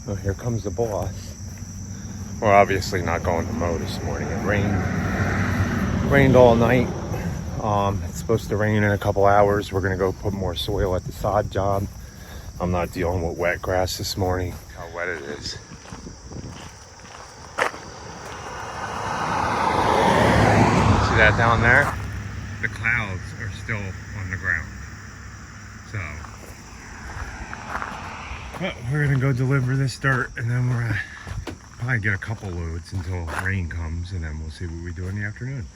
Oh, here comes the boss. We're obviously not going to mow this morning. It rained all night. It's supposed to rain in a couple hours. We're gonna go put more soil at the sod job. I'm not dealing with wet grass this morning. How wet it is. See that down there? The clouds are still on the ground. So, well, we're gonna go deliver this dirt, and then we're gonna probably get a couple loads until rain comes, and then we'll see what we do in the afternoon.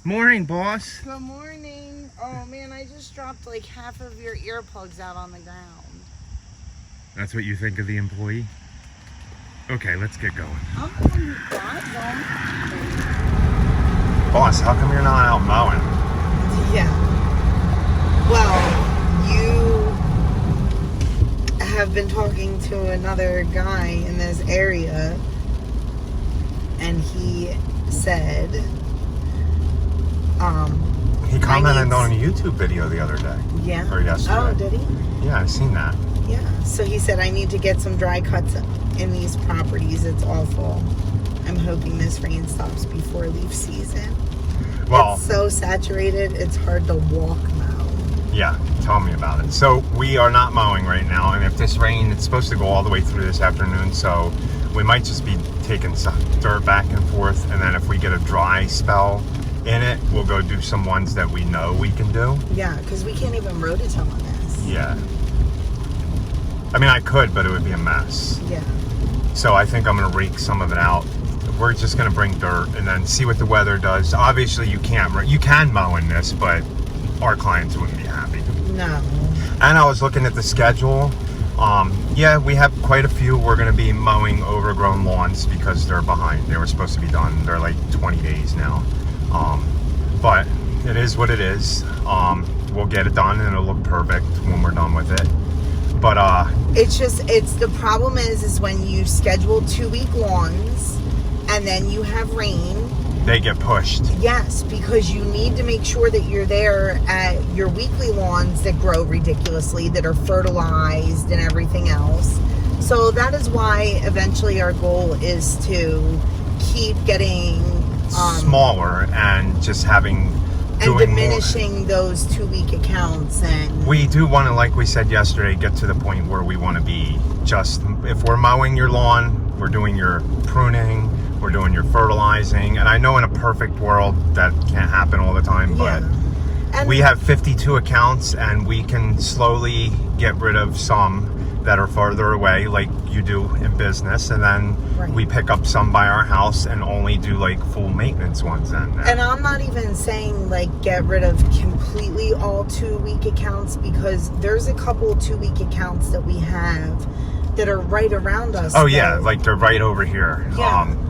Morning, boss. Good morning. Oh man, I just dropped like half of your earplugs out on the ground. That's what you think of the employee? Okay, let's get going. I'm the one who got them. Boss, how come you're not out mowing? Yeah. Well, you have been talking to another guy in this area, and he said, he commented on a YouTube video the other day. Yeah. Or yesterday. Oh, did he? Yeah, I've seen that. Yeah. So he said, I need to get some dry cuts in these properties. It's awful. I'm hoping this rain stops before leaf season. Well, it's so saturated, it's hard to walk now. Yeah, tell me about it. So we are not mowing right now, and if this rain, it's supposed to go all the way through this afternoon, so we might just be taking some dirt back and forth, and then if we get a dry spell in it, we'll go do some ones that we know we can do. Yeah, because we can't even rototill on this. Yeah. I mean, I could, but it would be a mess. Yeah. So I think I'm going to rake some of it out. We're just going to bring dirt and then see what the weather does. Obviously, you can mow in this, but our clients wouldn't be happy. No. And I was looking at the schedule. Yeah, we have quite a few. We're going to be mowing overgrown lawns because they're behind. They were supposed to be done. They're like 20 days now. But it is what it is. We'll get it done and it'll look perfect when we're done with it. But it's the problem is when you schedule 2-week lawns and then you have rain, they get pushed. Yes, because you need to make sure that you're there at your weekly lawns that grow ridiculously, that are fertilized and everything else. So that is why eventually our goal is to keep getting smaller and just having and diminishing more. Those 2-week accounts. And we do want to, like we said yesterday, get to the point where we want to be just, if we're mowing your lawn, we're doing your pruning, we're doing your fertilizing, and I know in a perfect world that can't happen all the time, but we have 52 accounts and we can slowly get rid of some that are farther away, like you do in business, and then we pick up some by our house and only do like full maintenance ones then. And I'm not even saying like get rid of completely all 2-week accounts, because there's a couple 2-week accounts that we have that are right around us. Oh yeah, like they're right over here,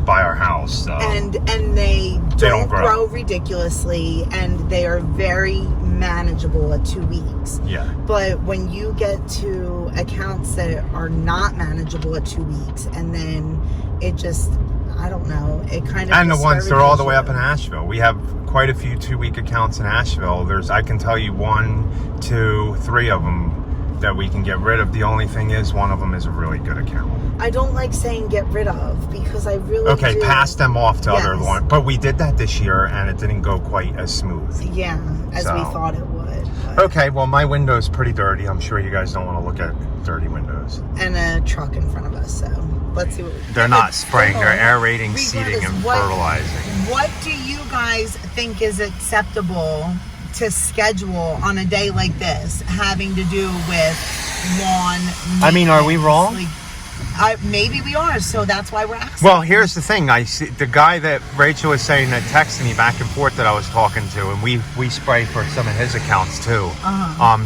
by our house. So. And they don't grow ridiculously, and they are very manageable at 2 weeks. Yeah. But when you get to accounts that are not manageable at 2 weeks, and then it just, I don't know, it kind of. And the ones that are all the way up in Asheville, we have quite a few 2-week accounts in Asheville. I can tell you 1, 2, 3 of them that we can get rid of. The only thing is, one of them is a really good account. I don't like saying get rid of, because I really do. Pass them off to other ones. But we did that this year and it didn't go quite as smooth. Yeah, as we thought it would. But. Okay, well my window's pretty dirty. I'm sure you guys don't want to look at dirty windows. And a truck in front of us, so let's see what they're not spraying, they're aerating, seeding, and fertilizing. What do you guys think is acceptable to schedule on a day like this, having to do with lawn maintenance? I mean, are we wrong? Maybe we are, so that's why we're asking. Well, here's the thing. I see the guy that Rachel was saying that texted me back and forth that I was talking to, and we spray for some of his accounts too.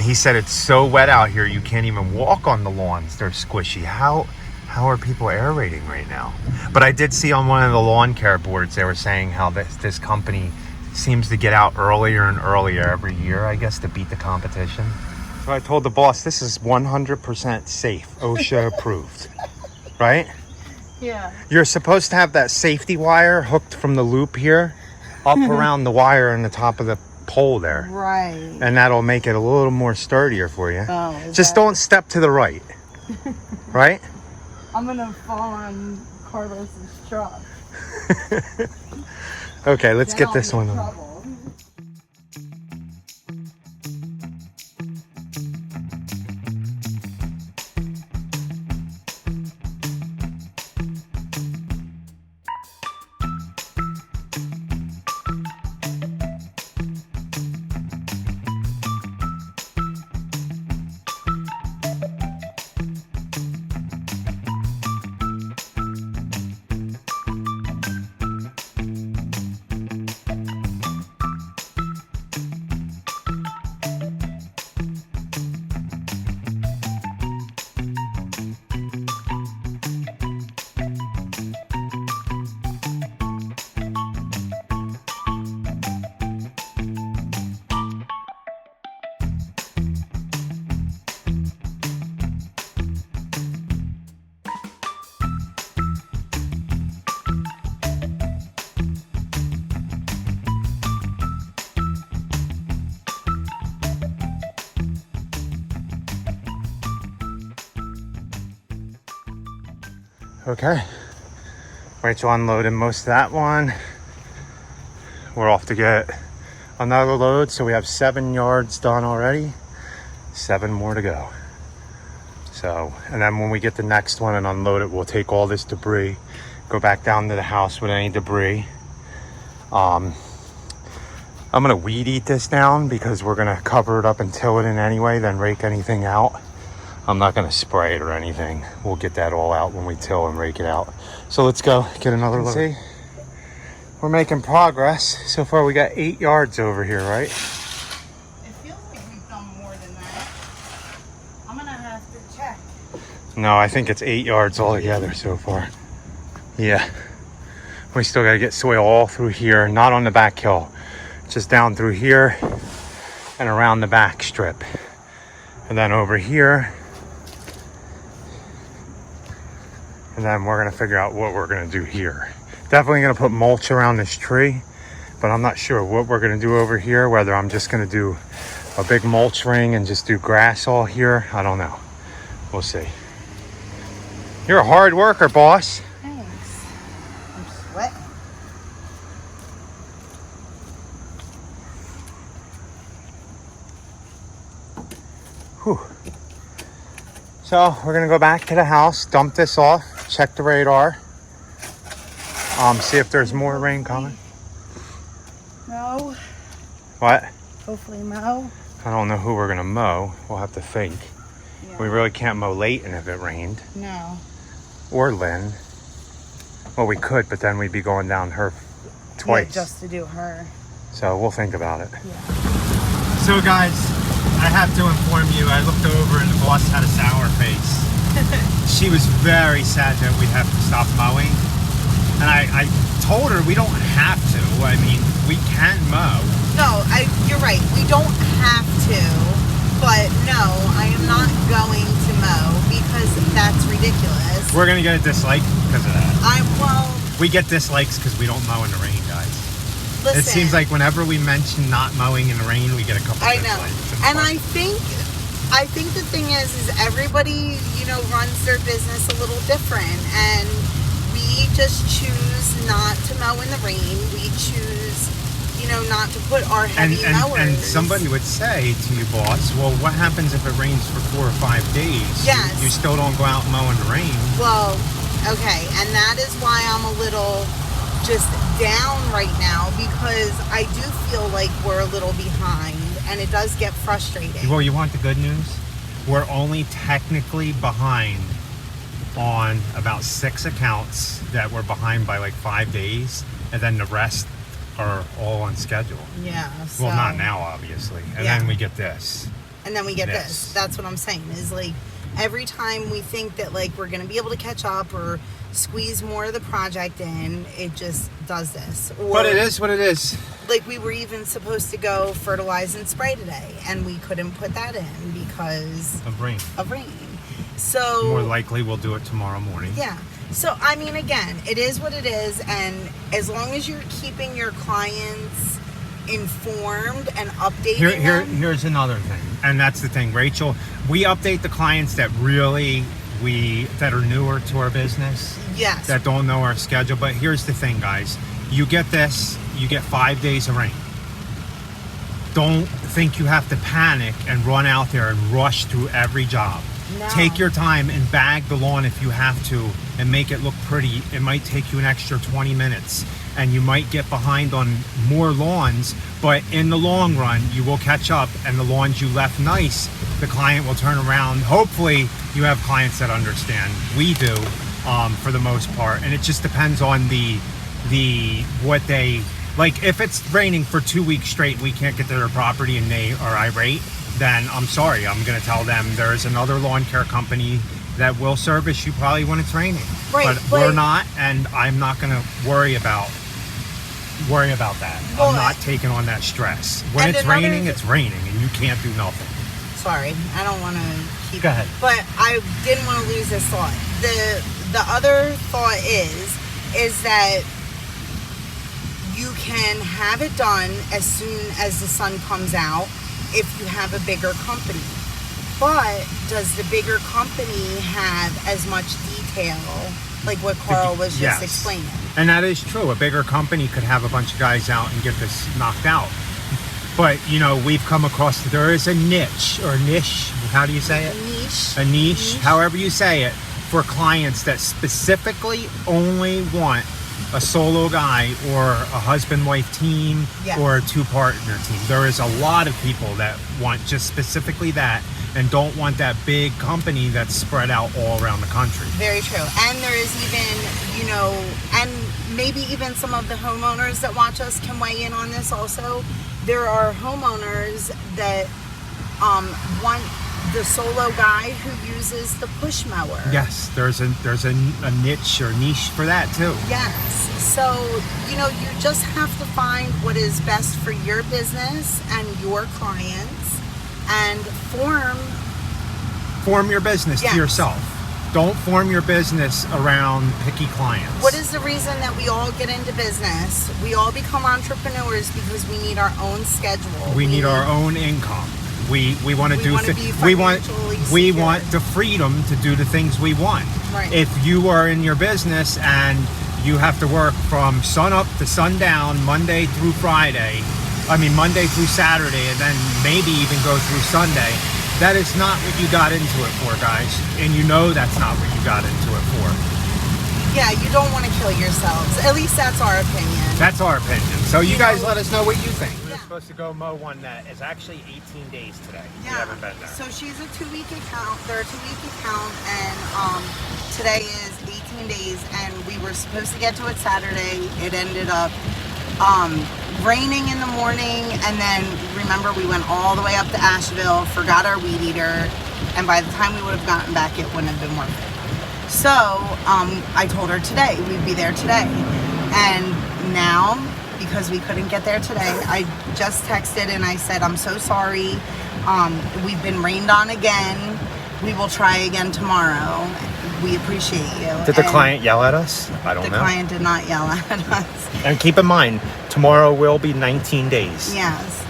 He said it's so wet out here you can't even walk on the lawns. They're squishy. How are people aerating right now? But I did see on one of the lawn care boards they were saying how this company seems to get out earlier and earlier every year, I guess, to beat the competition. So I told the boss, this is 100% safe, OSHA approved, right? Yeah. You're supposed to have that safety wire hooked from the loop here up around the wire in the top of the pole there. Right. And that'll make it a little more sturdier for you. Oh, just don't step to the right, right? I'm gonna fall on Carlos's truck. Okay, let's get this one on. Trouble. Okay, Rachel unloaded most of that one. We're off to get another load, so we have 7 yards done already. 7 more to go. So, and then when we get the next one and unload it, we'll take all this debris, go back down to the house with any debris. I'm gonna weed eat this down because we're gonna cover it up and till it in anyway, then rake anything out. I'm not gonna spray it or anything. We'll get that all out when we till and rake it out. So let's go get another load. See, we're making progress. So far we got 8 yards over here, right? It feels like we've done more than that. I'm gonna have to check. No, I think it's 8 yards altogether so far. Yeah. We still gotta get soil all through here, not on the back hill, just down through here and around the back strip. And then over here. And then we're gonna figure out what we're gonna do here. Definitely gonna put mulch around this tree, but I'm not sure what we're gonna do over here, whether I'm just gonna do a big mulch ring and just do grass all here. I don't know. We'll see. You're a hard worker, boss. Thanks. I'm sweating. Whew. So we're gonna go back to the house, dump this off, check the radar, see if there's more rain coming. No. What? Hopefully mow. I don't know who we're gonna mow. We'll have to think. Yeah. We really can't mow Leighton if it rained. No. Or Lynn. Well, we could, but then we'd be going down her twice. Yeah, just to do her. So we'll think about it. Yeah. So guys, I have to inform you, I looked over and the boss had a sour face. She was very sad that we'd have to stop mowing. And I told her we don't have to. I mean, we can mow. No, you're right. We don't have to. But no, I am not going to mow because that's ridiculous. We're going to get a dislike because of that. Well, We get dislikes because we don't mow in the rain, guys. listen. It seems like whenever we mention not mowing in the rain, we get a couple I know. dislikes. It's And fun. I think the thing is everybody, runs their business a little different. And we just choose not to mow in the rain. We choose, not to put our heavy mowers. And somebody would say to you, boss, well, what happens if it rains for 4 or 5 days? Yes. You still don't go out and mow in the rain. Well, okay. And that is why I'm a little just down right now because I do feel like we're a little behind and it does get frustrating. Well, you want the good news? We're only technically behind on about 6 accounts that were behind by like 5 days, and then the rest are all on schedule. Yeah. So, Well, not now, obviously. And Yeah. then we get this. And then we get This. this. That's what I'm saying is like every time we think that like we're going to be able to catch up or squeeze more of the project in, it just does this. Or, But it is what it is. Like we were even supposed to go fertilize and spray today and we couldn't put that in because Of rain. of rain. So More likely we'll do it tomorrow morning. yeah. So I mean again, it is what it is, and as long as you're keeping your clients informed and updating them. Here's another thing, and that's the thing, Rachel. We update the clients that really that are newer to our business, Yes. that don't know our schedule. But here's the thing, guys. You get 5 days of rain. Don't think you have to panic and run out there and rush through every job. No. Take your time and bag the lawn if you have to and make it look pretty. It might take you an extra 20 minutes and you might get behind on more lawns, but in the long run, you will catch up, and the lawns you left nice, the client will turn around. Hopefully you have clients that understand. We do, for the most part, and it just depends on what they like. If it's raining for 2 weeks straight and we can't get to their property and they are irate, then I'm sorry, I'm going to tell them there's another lawn care company that will service you probably when it's raining. Right, but we're not, and I'm not going to worry about that. Well, I'm not taking on that stress. When and it's raining, it's raining, and you can't do nothing. Sorry, I don't want to keep. Go ahead. But I didn't want to lose this thought. The other thought is that you can have it done as soon as the sun comes out if you have a bigger company. But does the bigger company have as much detail, like what Carl was just explaining? And that is true. A bigger company could have a bunch of guys out and get this knocked out. But, we've come across, there is a niche, how do you say it? A niche, however you say it, for clients that specifically only want a solo guy or a husband-wife team or a two-partner team. There is a lot of people that want just specifically that and don't want that big company that's spread out all around the country. Very true. And there is even, and maybe even some of the homeowners that watch us can weigh in on this also. There are homeowners that want the solo guy who uses the push mower. Yes, there's a niche or niche for that too. Yes. So, you just have to find what is best for your business and your clients and form your business to yourself. Don't form your business around picky clients. What is the reason that we all get into business? We all become entrepreneurs because we need our own schedule. We need our own income. We want to we want the freedom to do the things we want. Right. If you are in your business and you have to work from sun up to sundown, Monday through Saturday, and then maybe even go through Sunday, that is not what you got into it for, guys. And that's not what you got into it for. Yeah, you don't want to kill yourselves. At least that's our opinion. That's our opinion. So you guys let us know what you think. We're supposed to go mow one that is actually 18 days today. Yeah. We haven't been there. So she's a 2-week account. They're a 2-week account, and today is 18 days, and we were supposed to get to it Saturday. It ended up raining in the morning, and then remember we went all the way up to Asheville, forgot our weed eater, and by the time we would have gotten back, it wouldn't have been worth it. So I told her today we'd be there today, and now because we couldn't get there today, I just texted and I said, I'm so sorry, we've been rained on again, we will try again tomorrow. We appreciate you. Did the client yell at us? I don't know. The client did not yell at us. And keep in mind, tomorrow will be 19 days. Yes.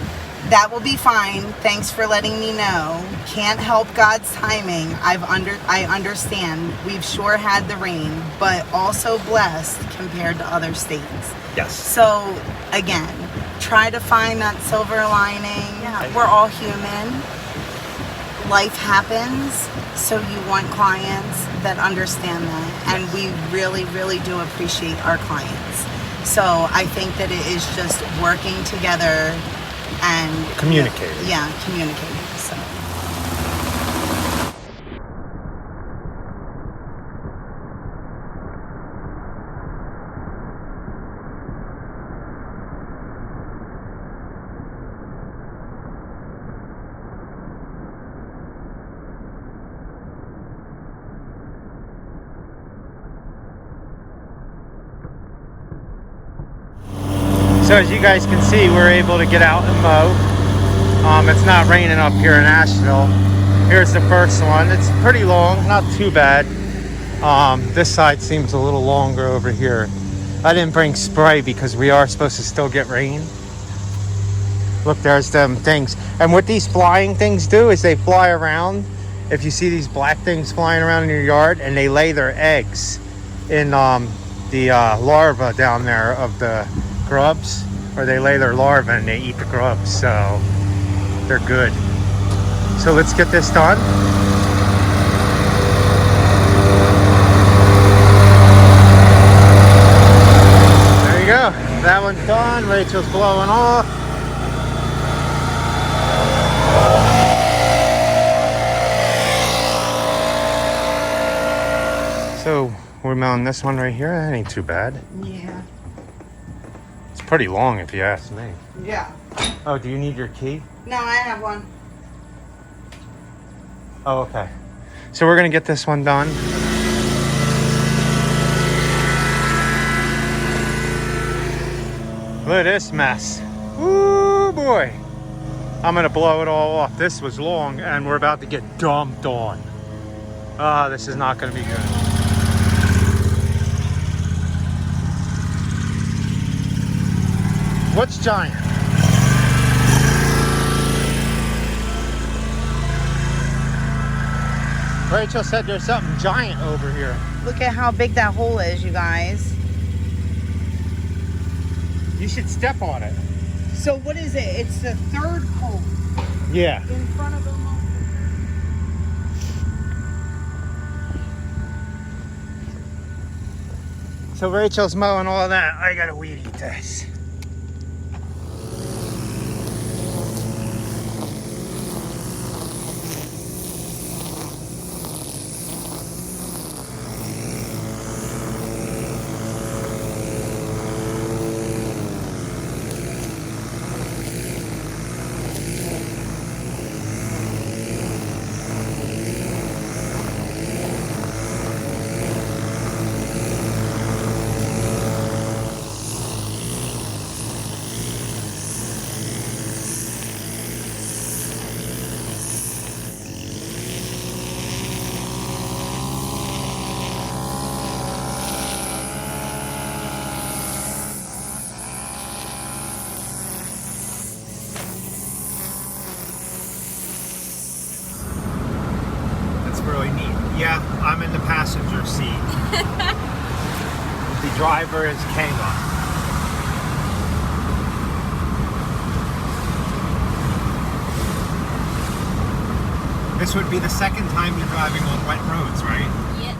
That will be fine. Thanks for letting me know. Can't help God's timing. I understand. We've sure had the rain, but also blessed compared to other states. Yes. So, again, try to find that silver lining. Yeah. We're all human. Life happens, so you want clients that understand that, and we really, really do appreciate our clients. So I think that it is just working together and communicating. Communicating. So. So as you guys can see, we're able to get out and mow. It's not raining up here in Asheville. Here's the first one. It's pretty long, not too bad. This side seems a little longer over here. I didn't bring spray because we are supposed to still get rain. Look, there's them things. And what these flying things do is they fly around if you see these black things flying around in your yard, and they lay their eggs in the larva down there of the grubs, or they lay their larva and they eat the grubs, so they're good. So let's get this done. There you go. That one's done. Rachel's blowing off. So we're mowing this one right here. That ain't too bad. Yeah. It's pretty long if you ask me. Yeah. Oh, do you need your key? No, I have one. Oh, okay. So we're gonna get this one done. Look at this mess. Woo boy. I'm gonna blow it all off. This was long and we're about to get dumped on. Ah, this is not gonna be good. What's giant? Rachel said there's something giant over here. Look at how big that hole is, you guys. You should step on it. So what is it? It's the third hole Yeah. in front of the hole. So Rachel's mowing all that. I gotta weed eat this. Really neat. Yeah, I'm in the passenger seat. The driver is Kayla. This would be the second time you're driving on wet roads, right? Yes.